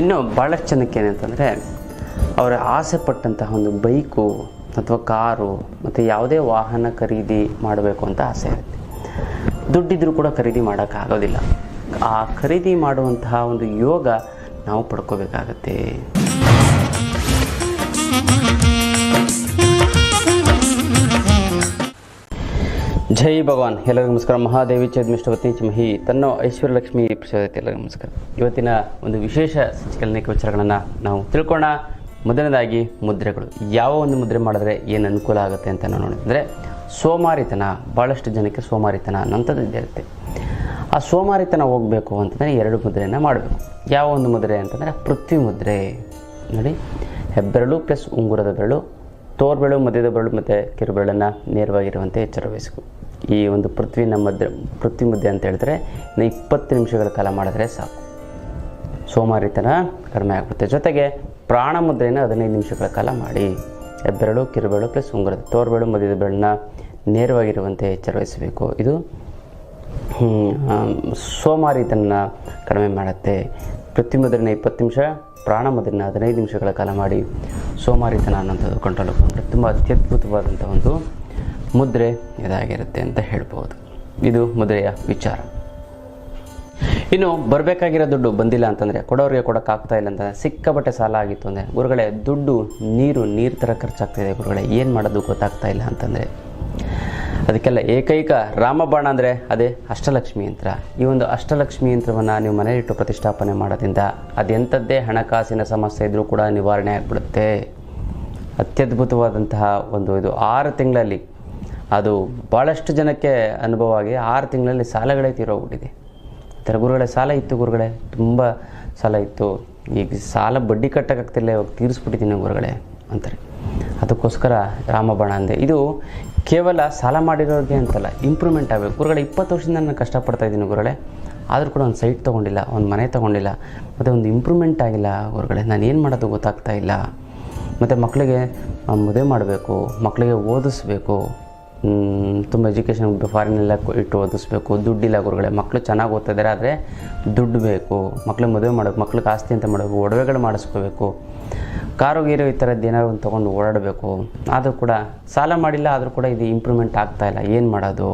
ಇನ್ನು ಭಾಳಷ್ಟು ಜನಕ್ಕೆ ಏನಂತಂದರೆ ಅವರ ಆಸೆ ಪಟ್ಟಂತಹ ಒಂದು ಬೈಕು ಅಥವಾ ಕಾರು ಮತ್ತು ಯಾವುದೇ ವಾಹನ ಖರೀದಿ ಮಾಡಬೇಕು ಅಂತ ಆಸೆ ಇರುತ್ತೆ. ದುಡ್ಡಿದ್ರೂ ಕೂಡ ಖರೀದಿ ಮಾಡೋಕ್ಕಾಗೋದಿಲ್ಲ. ಆ ಖರೀದಿ ಮಾಡುವಂತಹ ಒಂದು ಯೋಗ ನಾವು ಪಡ್ಕೋಬೇಕಾಗತ್ತೆ. ಜೈ ಭಗವಾನ್. ಎಲ್ಲರಿಗೂ ನಮಸ್ಕಾರ. ಮಹಾದೇವಿ ಚೇದ್ಮಿಷ್ಟವತಿ ಚಿಮಹಿ ತನ್ನೋ ಐಶ್ವರ್ಯಲಕ್ಷ್ಮಿ ಪ್ರಚೋದಯತೆ. ಎಲ್ಲರಿಗೂ ನಮಸ್ಕಾರ. ಇವತ್ತಿನ ಒಂದು ವಿಶೇಷ ಸಂಚಿಕೆಯ ವಿಚಾರಗಳನ್ನು ನಾವು ತಿಳ್ಕೊಳ್ಳೋಣ. ಮೊದಲನೇದಾಗಿ ಮುದ್ರೆಗಳು. ಯಾವ ಒಂದು ಮುದ್ರೆ ಮಾಡಿದ್ರೆ ಏನು ಅನುಕೂಲ ಆಗುತ್ತೆ ಅಂತ ನಾವು ನೋಡಿದ್ರೆ, ಸೋಮಾರಿತನ. ಭಾಳಷ್ಟು ಜನಕ್ಕೆ ಸೋಮಾರಿತನ ಅನ್ನೋಂಥದ್ದು ಇರುತ್ತೆ. ಆ ಸೋಮಾರಿತನ ಹೋಗಬೇಕು ಅಂತಂದರೆ ಎರಡು ಮುದ್ರೆಯನ್ನು ಮಾಡಬೇಕು. ಯಾವ ಒಂದು ಮುದ್ರೆ ಅಂತಂದರೆ ಪೃಥ್ವಿ ಮುದ್ರೆ. ನೋಡಿ, ಹೆಬ್ಬೆರಳು ಪ್ಲಸ್ ಉಂಗುರದ ಬೆರಳು, ತೋರ್ಬೆರಳು, ಮಧ್ಯದ ಬೆರಳು ಮತ್ತು ಕಿರುಬೆರಳನ್ನು ನೇರವಾಗಿರುವಂತೆ ಎಚ್ಚರ ವಹಿಸಬೇಕು. ಈ ಒಂದು ಪೃಥ್ವಿ ಮುದ್ರೆ ಅಂತ ಹೇಳಿದ್ರೆ 20 ನಿಮಿಷಗಳ ಕಾಲ ಮಾಡಿದ್ರೆ ಸಾಕು, ಸೋಮಾರಿತನ ಕಡಿಮೆ ಆಗುತ್ತೆ. ಜೊತೆಗೆ ಪ್ರಾಣ ಮುದ್ರೆಯನ್ನು 15 ನಿಮಿಷಗಳ ಕಾಲ ಮಾಡಿ. ಹೆಬ್ಬೆರಳು, ಕಿರುಬೆರಳು ಪ್ಲಸ್ ಉಂಗುರದ, ತೋರ್ಬೆರಳು, ಮಧ್ಯದ ಬೆರಳನ್ನ ನೇರವಾಗಿರುವಂತೆ ಎಚ್ಚರ ವಹಿಸಬೇಕು. ಇದು ಸೋಮಾರಿತನ ಕಡಿಮೆ ಮಾಡುತ್ತೆ. ಪೃಥ್ವಿ ಮುದ್ರೆನ 20 ನಿಮಿಷ, ಪ್ರಾಣ ಮುದ್ರೆನ 15 ನಿಮಿಷಗಳ ಕಾಲ ಮಾಡಿ ಸೋಮಾರಿತನ ಅನ್ನೋಂಥದ್ದು ಕಂಟ್ರೋಲ್ ಬಂದರೆ ತುಂಬ ಅತ್ಯದ್ಭುತವಾದಂಥ ಒಂದು ಮುದ್ರೆ ಇದಾಗಿರುತ್ತೆ ಅಂತ ಹೇಳ್ಬೋದು. ಇದು ಮುದ್ರೆಯ ವಿಚಾರ. ಇನ್ನು ಬರಬೇಕಾಗಿರೋ ದುಡ್ಡು ಬಂದಿಲ್ಲ ಅಂತಂದರೆ, ಕೊಡೋರಿಗೆ ಕೊಡೋಕ್ಕಾಗ್ತಾ ಇಲ್ಲ ಅಂತಂದರೆ, ಸಿಕ್ಕಾಪಟ್ಟೆ ಸಾಲ ಆಗಿತ್ತು ಅಂದರೆ, ಗುರುಗಳೇ ದುಡ್ಡು ನೀರು ಥರ ಖರ್ಚಾಗ್ತಿದೆ ಗುರುಗಳೇ, ಏನು ಮಾಡೋದು ಗೊತ್ತಾಗ್ತಾ ಇಲ್ಲ ಅಂತಂದರೆ, ಅದಕ್ಕೆಲ್ಲ ಏಕೈಕ ರಾಮಬಾಣ ಅಂದರೆ ಅದೇ ಅಷ್ಟಲಕ್ಷ್ಮಿ ಯಂತ್ರ. ಈ ಒಂದು ಅಷ್ಟಲಕ್ಷ್ಮಿ ಯಂತ್ರವನ್ನು ನೀವು ಮನೆಯಲ್ಲಿಟ್ಟು ಪ್ರತಿಷ್ಠಾಪನೆ ಮಾಡೋದ್ರಿಂದ ಅದೆಂಥದ್ದೇ ಹಣಕಾಸಿನ ಸಮಸ್ಯೆ ಇದ್ದರೂ ಕೂಡ ನಿವಾರಣೆ ಆಗಿಬಿಡುತ್ತೆ. ಅತ್ಯದ್ಭುತವಾದಂತಹ ಒಂದು ಇದು 6 ತಿಂಗಳಲ್ಲಿ, ಅದು ಭಾಳಷ್ಟು ಜನಕ್ಕೆ ಅನುಭವ ಆಗಿ 6 ತಿಂಗಳಲ್ಲಿ ಸಾಲಗಳೇ ತೀರೋಗ್ಬಿಟ್ಟಿದೆ. ಥರ ಗುರುಗಳೇ ಸಾಲ ಇತ್ತು ಗುರುಗಳೇ, ತುಂಬ ಸಾಲ ಇತ್ತು, ಈಗ ಸಾಲ ಬಡ್ಡಿ ಕಟ್ಟೋಕ್ಕಾಗ್ತಿಲ್ಲ, ಇವಾಗ ತೀರಿಸ್ಬಿಟ್ಟಿದ್ದೀನಿ ಗುರುಗಳೇ ಅಂತಾರೆ. ಅದಕ್ಕೋಸ್ಕರ ರಾಮಬಾಣ ಅಂದೆ. ಇದು ಕೇವಲ ಸಾಲ ಮಾಡಿರೋರಿಗೆ ಅಂತಲ್ಲ, ಇಂಪ್ರೂವ್ಮೆಂಟ್ ಆಗಬೇಕು. ಗುರುಗಳೇ 20 ವರ್ಷದಿಂದ ನಾನು ಕಷ್ಟಪಡ್ತಾಯಿದ್ದೀನಿ ಗುರುಗಳೇ, ಆದರೂ ಕೂಡ ಒಂದು ಸೈಟ್ ತೊಗೊಂಡಿಲ್ಲ, ಒಂದು ಮನೆ ತೊಗೊಂಡಿಲ್ಲ, ಮತ್ತು ಒಂದು ಇಂಪ್ರೂವ್ಮೆಂಟ್ ಆಗಿಲ್ಲ ಗುರುಗಳೇ, ನಾನು ಏನು ಮಾಡೋದು ಗೊತ್ತಾಗ್ತಾ ಇಲ್ಲ. ಮತ್ತು ಮಕ್ಕಳಿಗೆ ಮದುವೆ ಮಾಡಬೇಕು, ಮಕ್ಕಳಿಗೆ ಓದಿಸ್ಬೇಕು, ತುಂಬ ಎಜುಕೇಷನ್ ಫಾರಿನೆಲ್ಲ ಇಟ್ಟು ಓದಿಸ್ಬೇಕು, ದುಡ್ಡಿಲ್ಲ ಗುರುಗಳೇ. ಮಕ್ಕಳು ಚೆನ್ನಾಗಿ ಓದ್ತಿದ್ದಾರೆ, ಆದರೆ ದುಡ್ಡು ಬೇಕು. ಮಕ್ಕಳಿಗೆ ಮದುವೆ ಮಾಡಬೇಕು, ಮಕ್ಳಿಗೆ ಆಸ್ತಿ ಅಂತ ಮಾಡಬೇಕು, ಒಡವೆಗಳು ಮಾಡಿಸ್ಕೋಬೇಕು, ಕಾರು ಗೀರು ಈ ಥರದ್ದು ಏನಾದ್ರು ಒಂದು ತೊಗೊಂಡು ಓಡಾಡಬೇಕು. ಆದರೂ ಕೂಡ ಸಾಲ ಮಾಡಿಲ್ಲ, ಆದರೂ ಕೂಡ ಇದು ಇಂಪ್ರೂವ್ಮೆಂಟ್ ಆಗ್ತಾಯಿಲ್ಲ. ಏನು ಮಾಡೋದು?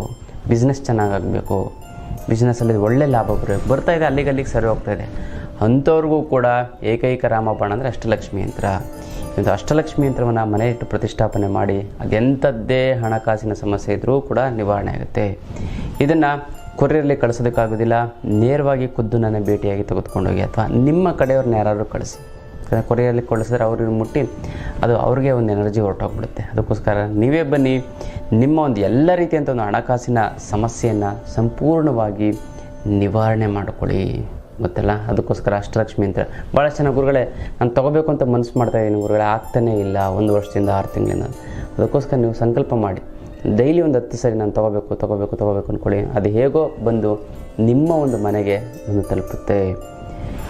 ಬಿಸ್ನೆಸ್ ಚೆನ್ನಾಗಾಗಬೇಕು, ಬಿಸ್ನೆಸ್ಸಲ್ಲಿ ಒಳ್ಳೆ ಲಾಭ ಬರ್ತಾಯಿದೆ, ಅಲ್ಲಿಗೆ ಸರಿ ಹೋಗ್ತಾಯಿದೆ. ಅಂಥವ್ರಿಗೂ ಕೂಡ ಏಕೈಕ ರಾಮಬಾಣ ಅಂದರೆ ಅಷ್ಟಲಕ್ಷ್ಮಿ ಯಂತ್ರ. ಇದು ಅಷ್ಟಲಕ್ಷ್ಮಿ ಯಂತ್ರವನ್ನು ಮನೆಯಿಟ್ಟು ಪ್ರತಿಷ್ಠಾಪನೆ ಮಾಡಿ ಅದೆಂಥದ್ದೇ ಹಣಕಾಸಿನ ಸಮಸ್ಯೆ ಇದ್ದರೂ ಕೂಡ ನಿವಾರಣೆ ಆಗುತ್ತೆ. ಇದನ್ನು ಕೊರಿಯರಲ್ಲಿ ಕಳಿಸೋದಕ್ಕಾಗೋದಿಲ್ಲ, ನೇರವಾಗಿ ಖುದ್ದು ನನ್ನ ಭೇಟಿಯಾಗಿ ತೆಗೆದುಕೊಂಡೋಗಿ, ಅಥವಾ ನಿಮ್ಮ ಕಡೆಯವ್ರನ್ನ ಯಾರಾದರೂ ಕಳಿಸಿ. ಕೊರಿಯರಲ್ಲಿ ಕಳಿಸಿದ್ರೆ ಅವ್ರಿಗೆ ಮುಟ್ಟಿ ಅದು ಅವ್ರಿಗೆ ಒಂದು ಎನರ್ಜಿ ಹೊರಟೋಗ್ಬಿಡುತ್ತೆ. ಅದಕ್ಕೋಸ್ಕರ ನೀವೇ ಬನ್ನಿ, ನಿಮ್ಮ ಒಂದು ಎಲ್ಲ ರೀತಿಯಂಥ ಒಂದು ಹಣಕಾಸಿನ ಸಮಸ್ಯೆಯನ್ನು ಸಂಪೂರ್ಣವಾಗಿ ನಿವಾರಣೆ ಮಾಡ್ಕೊಳ್ಳಿ, ಗೊತ್ತಲ್ಲ. ಅದಕ್ಕೋಸ್ಕರ ಅಷ್ಟಲಕ್ಷ್ಮಿ ಅಂತ ಭಾಳಷ್ಟು ಜನ ಗುರುಗಳೇ ನಾನು ತೊಗೋಬೇಕು ಅಂತ ಮನಸ್ಸು ಮಾಡ್ತಾಯಿದ್ದೀನಿ ಗುರುಗಳೇ, ಆಗ್ತಾನೇ ಇಲ್ಲ 1 ವರ್ಷದಿಂದ 6 ತಿಂಗಳಿಂದ. ಅದಕ್ಕೋಸ್ಕರ ನೀವು ಸಂಕಲ್ಪ ಮಾಡಿ ಡೈಲಿ ಒಂದು 10 ಸರಿ ನಾನು ತೊಗೋಬೇಕು ಅಂದ್ಕೊಳ್ಳಿ. ಅದು ಹೇಗೋ ಬಂದು ನಿಮ್ಮ ಒಂದು ಮನೆಗೆ ಒಂದು ತಲುಪುತ್ತೆ.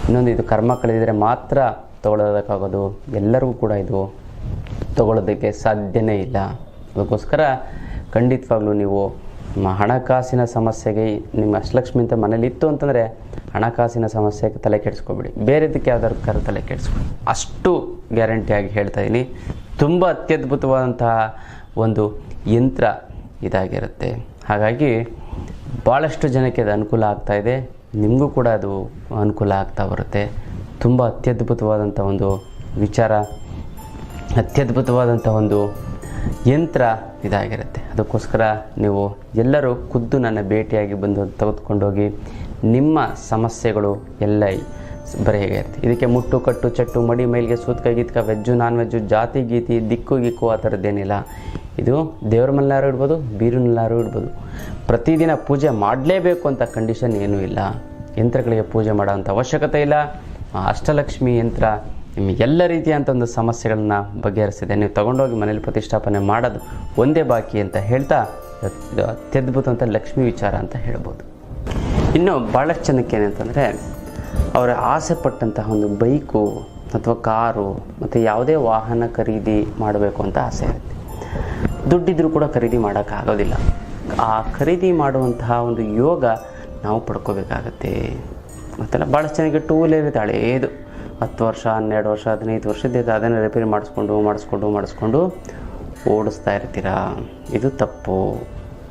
ಇನ್ನೊಂದು, ಇದು ಕರ್ಮ ಕಳೆದಿದ್ರೆ ಮಾತ್ರ ತೊಗೊಳೋದಕ್ಕಾಗೋದು, ಎಲ್ಲರಿಗೂ ಕೂಡ ಇದು ತೊಗೊಳೋದಕ್ಕೆ ಸಾಧ್ಯನೇ ಇಲ್ಲ. ಅದಕ್ಕೋಸ್ಕರ ಖಂಡಿತವಾಗ್ಲೂ ನೀವು ಹಣಕಾಸಿನ ಸಮಸ್ಯೆಗೆ ನಿಮ್ಮ ಅಷ್ಟಲಕ್ಷ್ಮಿ ಅಂತ ಮನೇಲಿ ಇತ್ತು ಅಂತಂದರೆ ಹಣಕಾಸಿನ ಸಮಸ್ಯೆಗೆ ತಲೆ ಕೆಡಿಸ್ಕೊಬೇಡಿ, ಬೇರೆದಕ್ಕೆ ಯಾವ್ದಾದ್ರು ತಲೆ ಕೆಡಿಸ್ಕೊಡಿ. ಅಷ್ಟು ಗ್ಯಾರಂಟಿಯಾಗಿ ಹೇಳ್ತಾ ಇದ್ದೀನಿ. ತುಂಬ ಅತ್ಯದ್ಭುತವಾದಂತಹ ಒಂದು ಯಂತ್ರ ಇದಾಗಿರುತ್ತೆ. ಹಾಗಾಗಿ ಭಾಳಷ್ಟು ಜನಕ್ಕೆ ಅದು ಅನುಕೂಲ ಆಗ್ತಾಯಿದೆ, ನಿಮಗೂ ಕೂಡ ಅದು ಅನುಕೂಲ ಆಗ್ತಾ ಬರುತ್ತೆ. ತುಂಬ ಅತ್ಯದ್ಭುತವಾದಂಥ ಒಂದು ವಿಚಾರ, ಅತ್ಯದ್ಭುತವಾದಂಥ ಒಂದು ಯಂತ್ರ ಇದಾಗಿರುತ್ತೆ. ಅದಕ್ಕೋಸ್ಕರ ನೀವು ಎಲ್ಲರೂ ಖುದ್ದು ನನ್ನ ಭೇಟಿಯಾಗಿ ಬಂದು ತೆಗೆದುಕೊಂಡೋಗಿ ನಿಮ್ಮ ಸಮಸ್ಯೆಗಳು ಎಲ್ಲ ಬರೆಯಾಗಿರುತ್ತೆ. ಇದಕ್ಕೆ ಮುಟ್ಟು, ಕಟ್ಟು, ಚಟ್ಟು, ಮಡಿ, ಮೈಲಿಗೆ, ಸೂತ್ಕ, ಗೀತ್ಕ, ವೆಜ್ಜು, ನಾನ್ ವೆಜ್ಜು, ಜಾತಿ ಗೀತಿ, ದಿಕ್ಕು ಗಿಕ್ಕು ಆ ಥರದ್ದೇನಿಲ್ಲ. ಇದು ದೇವ್ರ ಮನೆಯಾರು ಇಡ್ಬೋದು, ಬೀರಿನಲ್ಲಾರು ಇಡ್ಬೋದು. ಪ್ರತಿದಿನ ಪೂಜೆ ಮಾಡಲೇಬೇಕು ಅಂತ ಕಂಡೀಷನ್ ಏನೂ ಇಲ್ಲ. ಯಂತ್ರಗಳಿಗೆ ಪೂಜೆ ಮಾಡೋವಂಥ ಅವಶ್ಯಕತೆ ಇಲ್ಲ. ಅಷ್ಟಲಕ್ಷ್ಮಿ ಯಂತ್ರ ನಿಮಗೆಲ್ಲ ರೀತಿಯಂಥ ಒಂದು ಸಮಸ್ಯೆಗಳನ್ನ ಬಗೆಹರಿಸಿದೆ. ನೀವು ತೊಗೊಂಡೋಗಿ ಮನೇಲಿ ಪ್ರತಿಷ್ಠಾಪನೆ ಮಾಡೋದು ಒಂದೇ ಬಾಕಿ ಅಂತ ಹೇಳ್ತಾ, ಅತ್ಯದ್ಭುತ ಅಂತ ಲಕ್ಷ್ಮಿ ವಿಚಾರ ಅಂತ ಹೇಳ್ಬೋದು. ಇನ್ನು ಭಾಳಷ್ಟು ಜನಕ್ಕೆ ಏನಂತಂದರೆ, ಅವರ ಆಸೆ ಪಟ್ಟಂತಹ ಒಂದು ಬೈಕು ಅಥವಾ ಕಾರು ಮತ್ತು ಯಾವುದೇ ವಾಹನ ಖರೀದಿ ಮಾಡಬೇಕು ಅಂತ ಆಸೆ ಇರುತ್ತೆ. ದುಡ್ಡಿದ್ರೂ ಕೂಡ ಖರೀದಿ ಮಾಡೋಕ್ಕಾಗೋದಿಲ್ಲ. ಆ ಖರೀದಿ ಮಾಡುವಂತಹ ಒಂದು ಯೋಗ ನಾವು ಪಡ್ಕೋಬೇಕಾಗತ್ತೆ. ಮತ್ತೆಲ್ಲ ಭಾಳಷ್ಟು ಜನಕ್ಕೆ 2 ವೀಲರ್ ಇರುತ್ತೆ, ಹಳೇದು 10 ವರ್ಷ 12 ವರ್ಷ 15 ವರ್ಷದ ಅದನ್ನು ರಿಪೇರಿ ಮಾಡಿಸ್ಕೊಂಡು ಓಡಿಸ್ತಾ ಇರ್ತೀರಾ. ಇದು ತಪ್ಪು.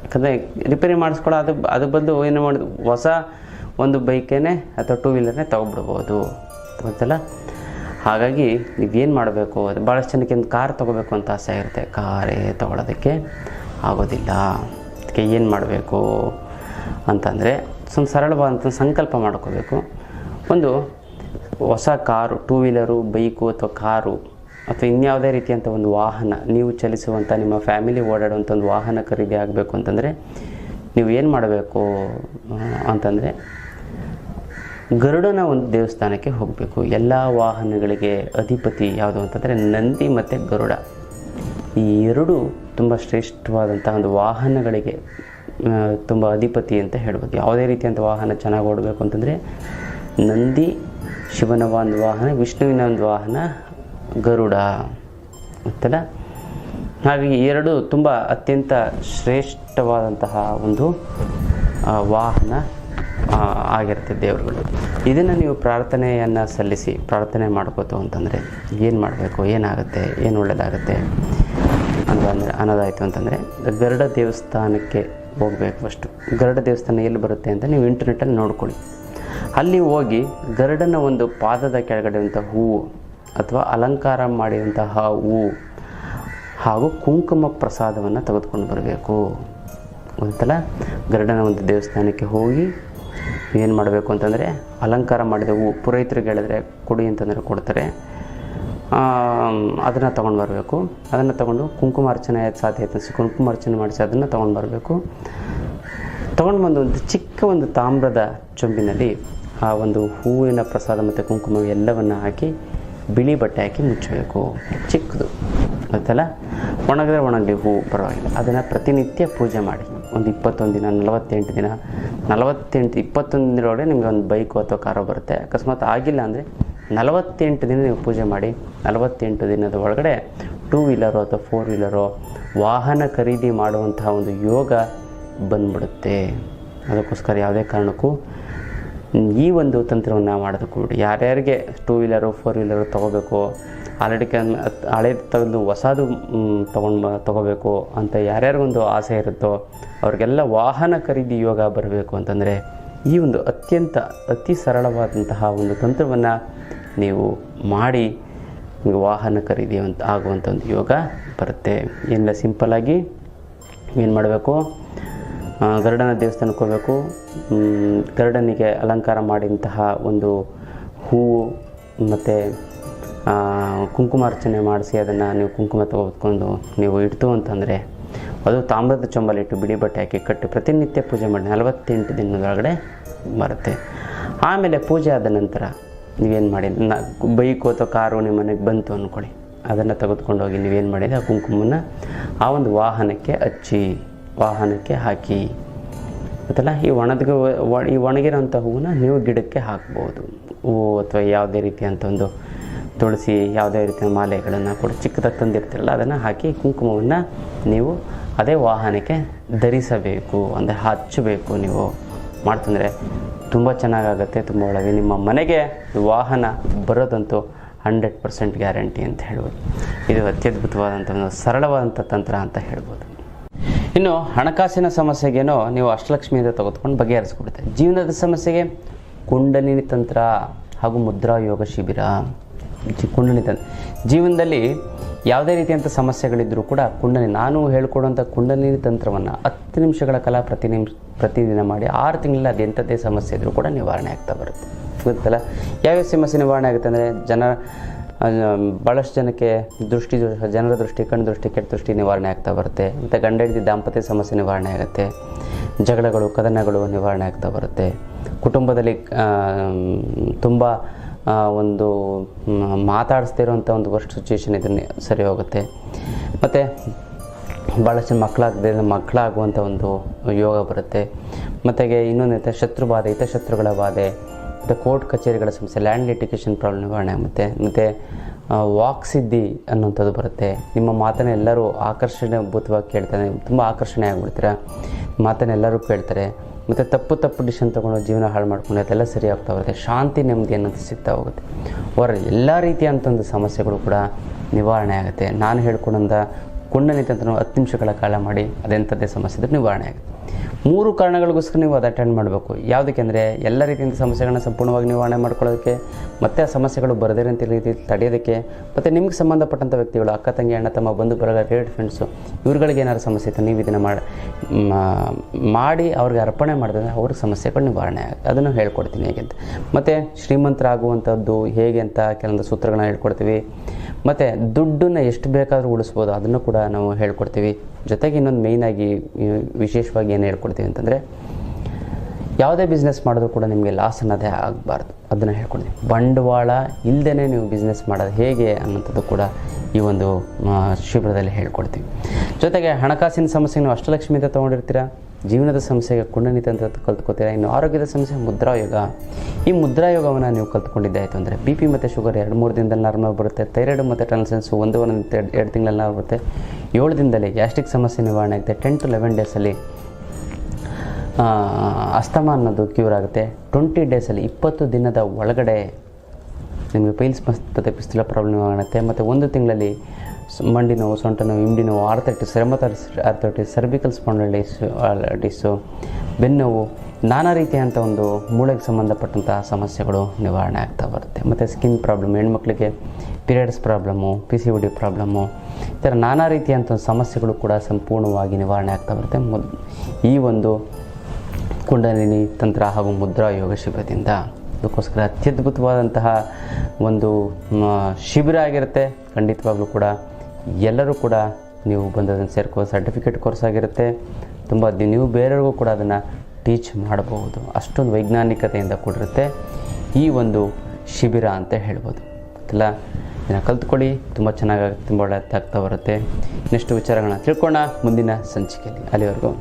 ಯಾಕಂದರೆ ರಿಪೇರಿ ಮಾಡಿಸ್ಕೊಳ್ಳೋ ಅದು ಬದಲು ಏನು ಮಾಡೋದು, ಹೊಸ ಒಂದು ಬೈಕೇನೆ ಅಥವಾ 2 ವೀಲರ್ನೇ ತೊಗೊಬಿಡ್ಬೋದು, ಗೊತ್ತಲ್ಲ. ಹಾಗಾಗಿ ನೀವೇನು ಮಾಡಬೇಕು, ಅದು ಭಾಳಷ್ಟು ಜನಕ್ಕೆ ಒಂದು ಕಾರ್ ತೊಗೋಬೇಕು ಅಂತ ಆಸೆ ಇರುತ್ತೆ, ಕಾರೇ ತೊಗೊಳೋದಕ್ಕೆ ಆಗೋದಿಲ್ಲ. ಅದಕ್ಕೆ ಏನು ಮಾಡಬೇಕು ಅಂತಂದರೆ ಸ್ವಲ್ಪ ಸರಳವಾದಂಥ ಸಂಕಲ್ಪ ಮಾಡ್ಕೋಬೇಕು. ಒಂದು ಹೊಸ ಕಾರು, 2 ವೀಲರು, ಬೈಕು ಅಥವಾ ಕಾರು ಅಥವಾ ಇನ್ಯಾವುದೇ ರೀತಿಯಂಥ ಒಂದು ವಾಹನ, ನೀವು ಚಲಿಸುವಂಥ ನಿಮ್ಮ ಫ್ಯಾಮಿಲಿ ಓಡಾಡುವಂಥ ಒಂದು ವಾಹನ ಖರೀದಿ ಆಗಬೇಕು ಅಂತಂದರೆ ನೀವು ಏನು ಮಾಡಬೇಕು ಅಂತಂದರೆ ಗರುಡನ ಒಂದು ದೇವಸ್ಥಾನಕ್ಕೆ ಹೋಗಬೇಕು. ಎಲ್ಲ ವಾಹನಗಳಿಗೆ ಅಧಿಪತಿ ಯಾವುದು ಅಂತಂದರೆ ನಂದಿ ಮತ್ತು ಗರುಡ. ಈ ಎರಡು ತುಂಬ ಶ್ರೇಷ್ಠವಾದಂಥ ಒಂದು ವಾಹನಗಳಿಗೆ ತುಂಬ ಅಧಿಪತಿ ಅಂತ ಹೇಳ್ಬೋದು. ಯಾವುದೇ ರೀತಿಯಂಥ ವಾಹನ ಚೆನ್ನಾಗಿ ಓಡಬೇಕು ಅಂತಂದರೆ ನಂದಿ ಶಿವನ ಒಂದು ವಾಹನ, ವಿಷ್ಣುವಿನ ಒಂದು ವಾಹನ ಗರುಡ, ಗೊತ್ತಲ್ಲ. ಹಾಗಾಗಿ ಎರಡು ತುಂಬ ಅತ್ಯಂತ ಶ್ರೇಷ್ಠವಾದಂತಹ ಒಂದು ವಾಹನ ಆಗಿರುತ್ತೆ ದೇವರುಗಳು. ಇದನ್ನು ನೀವು ಪ್ರಾರ್ಥನೆಯನ್ನು ಸಲ್ಲಿಸಿ ಪ್ರಾರ್ಥನೆ ಮಾಡ್ಕೋತು ಅಂತಂದರೆ ಏನು ಮಾಡಬೇಕು, ಏನಾಗುತ್ತೆ, ಏನು ಒಳ್ಳೆಯದಾಗುತ್ತೆ ಅನ್ನೋದಾಯಿತು ಅಂತಂದರೆ ಗರುಡ ದೇವಸ್ಥಾನಕ್ಕೆ ಹೋಗಬೇಕು. ಫಸ್ಟು ಗರುಡ ದೇವಸ್ಥಾನ ಎಲ್ಲಿ ಬರುತ್ತೆ ಅಂತ ನೀವು ಇಂಟರ್ನೆಟ್ಟಲ್ಲಿ ನೋಡ್ಕೊಳ್ಳಿ. ಅಲ್ಲಿ ಹೋಗಿ ಗರುಡನ ಒಂದು ಪಾದದ ಕೆಳಗಡೆಯುವಂಥ ಹೂವು ಅಥವಾ ಅಲಂಕಾರ ಮಾಡಿದಂತಹ ಹೂವು ಹಾಗೂ ಕುಂಕುಮ ಪ್ರಸಾದವನ್ನು ತೆಗೆದುಕೊಂಡು ಬರಬೇಕು, ಗೊತ್ತಲ್ಲ. ಗರುಡನ ಒಂದು ದೇವಸ್ಥಾನಕ್ಕೆ ಹೋಗಿ ಏನು ಮಾಡಬೇಕು ಅಂತಂದರೆ ಅಲಂಕಾರ ಮಾಡಿದ ಹೂವು, ಪುರೋಹಿತರಿಗೆ ಹೇಳಿದ್ರೆ ಕೊಡಿ ಅಂತಂದರೆ ಕೊಡ್ತಾರೆ, ಅದನ್ನು ತೊಗೊಂಡು ಬರಬೇಕು. ಅದನ್ನು ತೊಗೊಂಡು ಕುಂಕುಮಾರ್ಚನೆ ಸಾಧ್ಯತೆ ಕುಂಕುಮಾರ್ಚನೆ ಮಾಡಿಸಿ ಅದನ್ನು ತೊಗೊಂಡು ಬರಬೇಕು. ತೊಗೊಂಡು ಬಂದು ಒಂದು ಚಿಕ್ಕ ಒಂದು ತಾಮ್ರದ ಚೊಂಬಿನಲ್ಲಿ ಆ ಒಂದು ಹೂವಿನ ಪ್ರಸಾದ ಮತ್ತು ಕುಂಕುಮ ಎಲ್ಲವನ್ನು ಹಾಕಿ ಬಿಳಿ ಬಟ್ಟೆ ಹಾಕಿ ಮುಚ್ಚಬೇಕು, ಚಿಕ್ಕದು, ಗೊತ್ತಲ್ಲ. ಒಣಗಿದ್ರೆ ಒಣಗಲಿ, ಹೂವು ಪರವಾಗಿಲ್ಲ. ಅದನ್ನು ಪ್ರತಿನಿತ್ಯ ಪೂಜೆ ಮಾಡಿ ಒಂದು 21 ದಿನ 48 ದಿನ 21 ದಿನದೊಳಗೆ ನಿಮಗೆ ಒಂದು ಬೈಕು ಅಥವಾ ಕಾರೋ ಬರುತ್ತೆ. ಅಕಸ್ಮಾತ್ ಆಗಿಲ್ಲ ಅಂದರೆ 48 ದಿನ ನೀವು ಪೂಜೆ ಮಾಡಿ 48 ದಿನದ ಒಳಗಡೆ 2 ವೀಲರು ಅಥವಾ 4 ವೀಲರು ವಾಹನ ಖರೀದಿ ಮಾಡುವಂತಹ ಒಂದು ಯೋಗ ಬಂದ್ಬಿಡುತ್ತೆ. ಅದಕ್ಕೋಸ್ಕರ ಯಾವುದೇ ಕಾರಣಕ್ಕೂ ಈ ಒಂದು ತಂತ್ರವನ್ನು ಮಾಡೋದಕ್ಕೂ ಬಿಡಿ. ಯಾರ್ಯಾರಿಗೆ 2 ವೀಲರು 4 ವೀಲರು ತೊಗೋಬೇಕು, ಆಲ್ರೆಡಿ ಹಳೇದು ತೆಗೆದು ಹೊಸದು ತೊಗೋಬೇಕು ಅಂತ ಯಾರ್ಯಾರಿಗೊಂದು ಆಸೆ ಇರುತ್ತೋ ಅವ್ರಿಗೆಲ್ಲ ವಾಹನ ಖರೀದಿ ಯೋಗ ಬರಬೇಕು ಅಂತಂದರೆ ಈ ಒಂದು ಅತಿ ಸರಳವಾದಂತಹ ಒಂದು ತಂತ್ರವನ್ನು ನೀವು ಮಾಡಿ ನಿಮಗೆ ವಾಹನ ಖರೀದಿ ಆಗುವಂಥ ಒಂದು ಯೋಗ ಬರುತ್ತೆ. ಏನಿಲ್ಲ, ಸಿಂಪಲ್ಲಾಗಿ ಏನು ಮಾಡಬೇಕು, ಗರುಡನ ದೇವಸ್ಥಾನಕ್ಕೆ ಹೋಗಬೇಕು. ಗರುಡನಿಗೆ ಅಲಂಕಾರ ಮಾಡಿದಂತಹ ಒಂದು ಹೂವು ಮತ್ತು ಕುಂಕುಮಾರ್ಚನೆ ಮಾಡಿಸಿ ಅದನ್ನು ನೀವು ಕುಂಕುಮ ತೆಗೆದುಕೊಂಡು ನೀವು ಇಡ್ತು ಅಂತಂದರೆ ಅದು ತಾಮ್ರದ ಚೊಂಬಲಿಟ್ಟು ಬಿಳಿ ಬಟ್ಟೆ ಹಾಕಿ ಕಟ್ಟಿ ಪ್ರತಿನಿತ್ಯ ಪೂಜೆ ಮಾಡಿ 48 ದಿನದೊಳಗಡೆ ಬರುತ್ತೆ. ಆಮೇಲೆ ಪೂಜೆ ಆದ ನಂತರ ನೀವೇನು ಮಾಡಿ, ಬೈಕು ಅಥವಾ ಕಾರು ನಿಮ್ಮ ಮನೆಗೆ ಬಂತು ಅಂದ್ಕೊಳ್ಳಿ, ಅದನ್ನು ತೆಗೆದುಕೊಂಡೋಗಿ ನೀವೇನು ಮಾಡಿದೆ ಆ ಕುಂಕುಮನ ಆ ಒಂದು ವಾಹನಕ್ಕೆ ಹಾಕಿ, ಗೊತ್ತಲ್ಲ. ಈ ಒಣಗಿರೋಂಥ ಹೂವನ್ನ ನೀವು ಗಿಡಕ್ಕೆ ಹಾಕ್ಬೋದು. ಹೂವು ಅಥವಾ ಯಾವುದೇ ರೀತಿಯಂಥ ಒಂದು ತುಳಸಿ, ಯಾವುದೇ ರೀತಿಯ ಮಾಲೆಗಳನ್ನು ಕೂಡ ಚಿಕ್ಕದಾಗಿ ತಂದಿರ್ತಿರಲ್ಲ ಅದನ್ನು ಹಾಕಿ ಕುಂಕುಮವನ್ನು ನೀವು ಅದೇ ವಾಹನಕ್ಕೆ ಧರಿಸಬೇಕು, ಅಂದರೆ ಹಚ್ಚಬೇಕು. ನೀವು ಮಾಡ್ತಂದರೆ ತುಂಬ ಚೆನ್ನಾಗಾಗುತ್ತೆ, ತುಂಬ ಒಳ್ಳೆಯದು. ನಿಮ್ಮ ಮನೆಗೆ ವಾಹನ ಬರೋದಂತೂ 100% ಗ್ಯಾರಂಟಿ ಅಂತ ಹೇಳ್ಬೋದು. ಇದು ಅತ್ಯದ್ಭುತವಾದಂಥ ಒಂದು ಸರಳವಾದಂಥ ತಂತ್ರ ಅಂತ ಹೇಳ್ಬೋದು. ಇನ್ನು ಹಣಕಾಸಿನ ಸಮಸ್ಯೆಗೇನೋ ನೀವು ಅಷ್ಟಲಕ್ಷ್ಮಿಯಿಂದ ತೆಗೆದುಕೊಂಡು ಬಗೆಹರಿಸ್ಕೊಡುತ್ತೆ. ಜೀವನದ ಸಮಸ್ಯೆಗೆ ಕುಂಡಲಿನಿ ತಂತ್ರ ಹಾಗೂ ಮುದ್ರಾ ಯೋಗ ಶಿಬಿರ. ಕುಂಡಲಿನಿ ತಂತ್ರ ಜೀವನದಲ್ಲಿ ಯಾವುದೇ ರೀತಿಯಂಥ ಸಮಸ್ಯೆಗಳಿದ್ದರೂ ಕೂಡ ನಾನು ಹೇಳಿಕೊಡುವಂಥ ಕುಂಡಲಿನಿ ತಂತ್ರವನ್ನು 10 ನಿಮಿಷಗಳ ಕಾಲ ಪ್ರತಿದಿನ ಮಾಡಿ 6 ತಿಂಗಳಲ್ಲಿ ಅದು ಎಂಥದ್ದೇ ಸಮಸ್ಯೆ ಇದ್ದರೂ ಕೂಡ ನಿವಾರಣೆ ಆಗ್ತಾ ಬರುತ್ತೆ, ಗೊತ್ತಲ್ಲ. ಯಾವ್ಯಾವ ಸಮಸ್ಯೆ ನಿವಾರಣೆ ಆಗುತ್ತೆ ಅಂದರೆ ಭಾಳಷ್ಟು ಜನಕ್ಕೆ ಜನರ ದೃಷ್ಟಿ, ಕಣ್ಣು ದೃಷ್ಟಿ, ಕೆಟ್ಟ ದೃಷ್ಟಿ ನಿವಾರಣೆ ಆಗ್ತಾ ಬರುತ್ತೆ. ಮತ್ತು ಗಂಡ ಹೆಂಡತಿ ದಾಂಪತ್ಯ ಸಮಸ್ಯೆ ನಿವಾರಣೆ ಆಗುತ್ತೆ, ಜಗಳಗಳು ಕದನಗಳು ನಿವಾರಣೆ ಆಗ್ತಾ ಬರುತ್ತೆ, ಕುಟುಂಬದಲ್ಲಿ ತುಂಬ ಒಂದು ಮಾತಾಡಿಸ್ದೇ ಇರೋವಂಥ ಒಂದು ವರ್ಸ್ಟ್ ಸಿಚುವೇಶನ್ ಇದನ್ನು ಸರಿ ಹೋಗುತ್ತೆ. ಮತ್ತು ಭಾಳಷ್ಟು ಮಕ್ಕಳಾಗುವಂಥ ಒಂದು ಯೋಗ ಬರುತ್ತೆ. ಮತ್ತು ಇನ್ನೊಂದು ಶತ್ರುಬಾಧೆ, ಹಿತಶತ್ರುಗಳ ಬಾಧೆ, ಮತ್ತು ಕೋರ್ಟ್ ಕಚೇರಿಗಳ ಸಮಸ್ಯೆ, ಲ್ಯಾಂಡ್ ಲಿಟಿಗೇಷನ್ ಪ್ರಾಬ್ಲಮ್ ನಿವಾರಣೆ ಆಗುತ್ತೆ. ಮತ್ತು ವಾಕ್ಸಿದ್ಧಿ ಅನ್ನೋಂಥದ್ದು ಬರುತ್ತೆ. ನಿಮ್ಮ ಮಾತನ್ನು ಎಲ್ಲರೂ ಆಕರ್ಷಣೀಯಭೂತವಾಗಿ ಕೇಳ್ತಾರೆ, ತುಂಬ ಆಕರ್ಷಣೆ ಆಗಿಬಿಡ್ತೀರ, ಮಾತನ್ನು ಎಲ್ಲರೂ ಕೇಳ್ತಾರೆ. ಮತ್ತು ತಪ್ಪು ಡಿಸಿಷನ್ ತೊಗೊಂಡು ಜೀವನ ಹಾಳು ಮಾಡ್ಕೊಂಡು ಅದೆಲ್ಲ ಸರಿ ಆಗ್ತಾ ಹೋಗುತ್ತೆ. ಶಾಂತಿ ನೆಮ್ಮದಿ ಅನ್ನೋದು ಸಿಗ್ತಾ ಹೋಗುತ್ತೆ. ಅವರ ಎಲ್ಲ ರೀತಿಯಂಥೊಂದು ಸಮಸ್ಯೆಗಳು ಕೂಡ ನಿವಾರಣೆ ಆಗುತ್ತೆ. ನಾನು ಹೇಳ್ಕೊಂಡಂಥ ಕುಂಡಲಿನಿ ತಂತ್ರವನ್ನು 10 ನಿಮಿಷಗಳ ಕಾಲ ಮಾಡಿ ಅದೆಂಥದ್ದೇ ಸಮಸ್ಯೆ ಇದ್ರೂ ನಿವಾರಣೆ ಆಗುತ್ತೆ. 3 ಕಾರಣಗಳಿಗೋಸ್ಕರ ನೀವು ಅದು ಅಟೆಂಡ್ ಮಾಡಬೇಕು. ಯಾವುದಕ್ಕೆ ಅಂದರೆ ಎಲ್ಲ ರೀತಿಯಿಂದ ಸಮಸ್ಯೆಗಳನ್ನ ಸಂಪೂರ್ಣವಾಗಿ ನಿವಾರಣೆ ಮಾಡ್ಕೊಳ್ಳೋದಕ್ಕೆ, ಮತ್ತು ಆ ಸಮಸ್ಯೆಗಳು ಬರದೇ ರೀತಿ ತಡೆಯೋದಕ್ಕೆ, ಮತ್ತು ನಿಮ್ಗೆ ಸಂಬಂಧಪಟ್ಟಂಥ ವ್ಯಕ್ತಿಗಳು ಅಕ್ಕ ತಂಗಿ ಅಣ್ಣ ತಮ್ಮ ಬಂಧು ಬಳಗ ರಿಲೇಟಿವ್ ಫ್ರೆಂಡ್ಸು ಇವ್ರುಗಳಿಗೆ ಏನಾದ್ರು ಸಮಸ್ಯೆ ಇತ್ತು ನೀವು ಇದನ್ನು ಮಾಡಿ ಅವ್ರಿಗೆ ಅರ್ಪಣೆ ಮಾಡಿದ್ರೆ ಅವ್ರಿಗೆ ಸಮಸ್ಯೆಗಳು ನಿವಾರಣೆ ಆಗುತ್ತೆ. ಅದನ್ನು ಹೇಳ್ಕೊಡ್ತೀನಿ ಹೇಗೆ ಅಂತ. ಮತ್ತು ಶ್ರೀಮಂತರಾಗುವಂಥದ್ದು ಹೇಗೆ ಅಂತ ಕೆಲವೊಂದು ಸೂತ್ರಗಳನ್ನ ಹೇಳ್ಕೊಡ್ತೀವಿ. ಮತ್ತು ದುಡ್ಡನ್ನು ಎಷ್ಟು ಬೇಕಾದರೂ ಉಳಿಸ್ಬೋದು ಅದನ್ನು ಕೂಡ ನಾವು ಹೇಳ್ಕೊಡ್ತೀವಿ. ಜೊತೆಗೆ ಇನ್ನೊಂದು ಮೇಯ್ನಾಗಿ ವಿಶೇಷವಾಗಿ ಏನು ಹೇಳ್ಕೊಡ್ತೀವಿ ಅಂತಂದರೆ, ಯಾವುದೇ ಬಿಸ್ನೆಸ್ ಮಾಡಿದ್ರೂ ಕೂಡ ನಿಮಗೆ ಲಾಸ್ ಅನ್ನೋದೇ ಆಗಬಾರ್ದು, ಅದನ್ನು ಹೇಳ್ಕೊಡ್ತೀವಿ. ಬಂಡವಾಳ ಇಲ್ಲದೇ ನೀವು ಬಿಸ್ನೆಸ್ ಮಾಡೋದು ಹೇಗೆ ಅನ್ನೋಂಥದ್ದು ಕೂಡ ಈ ಒಂದು ಶಿಬಿರದಲ್ಲಿ ಹೇಳ್ಕೊಡ್ತೀವಿ. ಜೊತೆಗೆ ಹಣಕಾಸಿನ ಸಮಸ್ಯೆ ನೀವು ಅಷ್ಟಲಕ್ಷ್ಮಿ ಅಂತ ತೊಗೊಂಡಿರ್ತೀರ, ಜೀವನದ ಸಮಸ್ಯೆಗೆ ಕುಂಡಲಿನಿ ತಂತ್ರ ಕಲ್ತ್ಕೋತೀರಾ. ಇನ್ನು ಆರೋಗ್ಯದ ಸಮಸ್ಯೆ ಮುದ್ರಾಯೋಗ. ಈ ಮುದ್ರಾಯೋಗವನ್ನು ನೀವು ಕಲ್ತ್ಕೊಂಡಿದ್ದಾಯಿತು ಅಂದರೆ ಬಿ ಪಿ ಮತ್ತು ಶುಗರ್ 2-3 ದಿನದಲ್ಲಿ ನಾರ್ಮಲ್ ಬರುತ್ತೆ. ಥೈರಾಯ್ಡ್ ಮತ್ತು ಟನ್ಸನ್ಸು 1-2 ತಿಂಗಳಲ್ಲಿ ನಾರ್ಮಲ್ ಬರುತ್ತೆ. 7 ದಿನದಲ್ಲಿ ಗ್ಯಾಸ್ಟ್ರಿಕ್ ಸಮಸ್ಯೆ ನಿವಾರಣೆ ಆಗುತ್ತೆ. 10 to 11 ಡೇಸಲ್ಲಿ ಅಸ್ತಮ ಅನ್ನೋದು ಕ್ಯೂರ್ ಆಗುತ್ತೆ. 20 ಡೇಸಲ್ಲಿ 20 ದಿನದ ಒಳಗಡೆ ನಿಮಗೆ ಪೈಲ್ಸ್ ಮತ್ತು ಪಿಸ್ತುಲ ಪ್ರಾಬ್ಲಮ್ ಆಗುತ್ತೆ. ಮತ್ತು 1 ತಿಂಗಳಲ್ಲಿ ಮಂಡಿ ನೋವು, ಸೊಂಟ ನೋವು, ಇಂಡಿ ನೋವು, ಆರ್ಥೈಟಿಸ್, ಆರ್ಥೈಟಿಸ್, ಸರ್ವಿಕಲ್ ಸ್ಪಾಂಡೈಟಿಸು, ಬೆನ್ನೋವು, ನಾನಾ ರೀತಿಯಂಥ ಒಂದು ಮೂಳೆಗೆ ಸಂಬಂಧಪಟ್ಟಂಥ ಸಮಸ್ಯೆಗಳು ನಿವಾರಣೆ ಆಗ್ತಾ ಬರುತ್ತೆ. ಮತ್ತು ಸ್ಕಿನ್ ಪ್ರಾಬ್ಲಮ್, ಹೆಣ್ಮಕ್ಳಿಗೆ ಪೀರಿಯಡ್ಸ್ ಪ್ರಾಬ್ಲಮ್ಮು, PCOD ಪ್ರಾಬ್ಲಮ್ಮು, ಈ ಥರ ನಾನಾ ರೀತಿಯಂಥ ಸಮಸ್ಯೆಗಳು ಕೂಡ ಸಂಪೂರ್ಣವಾಗಿ ನಿವಾರಣೆ ಆಗ್ತಾ ಬರುತ್ತೆ ಈ ಒಂದು ಕುಂಡಲಿನಿ ತಂತ್ರ ಹಾಗೂ ಮುದ್ರಾ ಯೋಗ ಶಿಬಿರದಿಂದ. ಅದಕ್ಕೋಸ್ಕರ ಅತ್ಯದ್ಭುತವಾದಂತಹ ಒಂದು ಶಿಬಿರ ಆಗಿರುತ್ತೆ. ಖಂಡಿತವಾಗ್ಲೂ ಕೂಡ ಎಲ್ಲರೂ ಕೂಡ ನೀವು ಬಂದದನ್ನು ಸೇರ್ಕೋ. ಸರ್ಟಿಫಿಕೇಟ್ ಕೋರ್ಸ್ ಆಗಿರುತ್ತೆ. ತುಂಬ ನೀವು ಬೇರೆಯವ್ರಿಗೂ ಕೂಡ ಅದನ್ನು ಟೀಚ್ ಮಾಡಬಹುದು. ಅಷ್ಟೊಂದು ವೈಜ್ಞಾನಿಕತೆಯಿಂದ ಕೂಡಿರುತ್ತೆ ಈ ಒಂದು ಶಿಬಿರ ಅಂತ ಹೇಳ್ಬೋದು. ಅದೆಲ್ಲ ಇದನ್ನು ಕಲ್ತ್ಕೊಳ್ಳಿ, ತುಂಬ ಚೆನ್ನಾಗಾಗುತ್ತೆ, ತುಂಬ ಒಳ್ಳೆಯದಾಗ್ತಾ ಬರುತ್ತೆ. ಇನ್ನಷ್ಟು ವಿಚಾರಗಳನ್ನ ತಿಳ್ಕೊಳ್ಳೋಣ ಮುಂದಿನ ಸಂಚಿಕೆಯಲ್ಲಿ. ಅಲ್ಲಿವರೆಗೂ